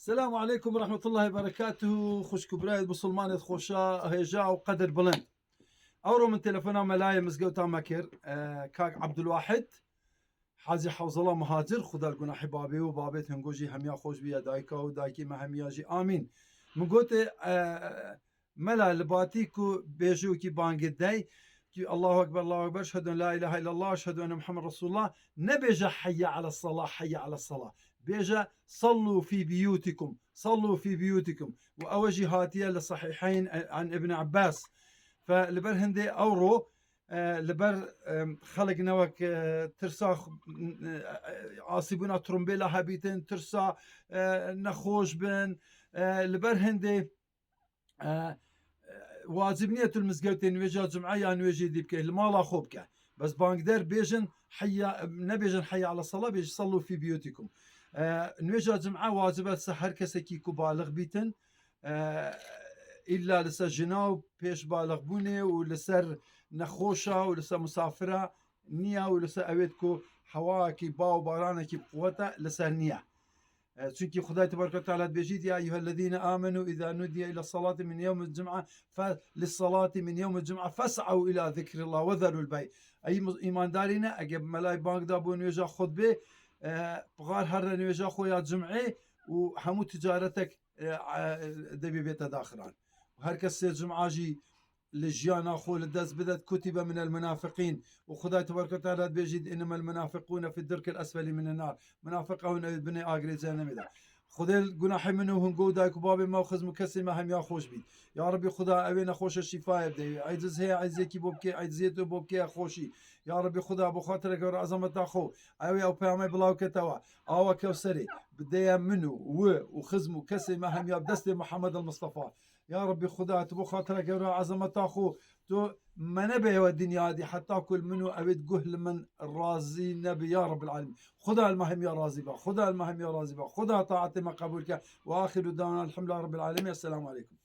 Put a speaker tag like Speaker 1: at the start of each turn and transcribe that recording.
Speaker 1: السلام عليكم ورحمة الله وبركاته. خوش كبرايد بسلمان خوشا هيجا وقدر بلند أورو من تلفونا ملايا مزقوتا مكر كاك عبد الواحد حازي حوز الله مهاجر خدا القنا حبابي وبابت هنجوجي هميا خوش بيا دايكا ودايكي ما هميا جي آمين مقوت ملا لباتيكو بيجو كي بانجداي كي الله أكبر الله أكبر أشهد أن لا إله إلا الله أشهد أن محمد رسول الله نبيجا حي على الصلاة حي على الصلاة بيجا صلوا في بيوتكم صلوا في بيوتكم وأوجي هاتية للصحيحين عن ابن عباس فلبر هندي أورو لبر خلق نوك ترسا عاصبونا ترومبيلا هابيتن ترسا نخوش بن لبر هندي واجبنية المزقوتين ويجا جمعة يعني ويجي ديبك المالا خوبك بس بانقدر بيجن حيا نبيجن حيا على الصلاة بيجي صلوا في بيوتكم نويجا جمعة واجبات سحر كسكي بالغ بيتن إلا لسا جناو بيش بالغ بوني ولسر نخوشة ولسا مسافرة نية ولسا أويدكو حواكي باو بارانكي بقوة لسا نية چونكي خداي تبارك وتعالى بيجيد يا أيها الذين آمنوا إذا نودي إلى الصلاة من يوم الجمعة فللصلاة من يوم الجمعة فاسعوا إلى ذكر الله وذروا البيع أي إيمان دارينا أجب ملاي بانك دابون يجا خطبة بغار هرن يجا خويا جمعة وحمو تجارتك دبي بيت داخران وهركس الجمعة جي لجيانا خو للدز بدت كتب من المنافقين وخداي تبارك وتعالى بيجد انما المنافقون في الدرك الاسفل من النار منافقون بني اجري زنمدا خذ الجناح منهم قوداك بابي ما خذ مكسمه هم يا خوش بي يا ربي خدا ابينا خوش الشفاء بدي عايز هي عايز كي بوبكي عايز بوبكي خوشي يا ربي خدا ابو خاطرك عظمه اخو اوي او بيعمل بلاو كتوا او كوسري بدي منه وخزمه كسمه هم يا بدست محمد المصطفى يا ربي خدا تبو خاطرك عظمه اخو تو ما نبي والدنيا دي حتى كل منه أبد جهل من راضي نبي يا رب العالمين خذها المهم يا راضي بقى خذها المهم يا راضي بقى خذها طاعتي ما قبولك وآخر دعوانا الحمد لله رب العالمين السلام عليكم.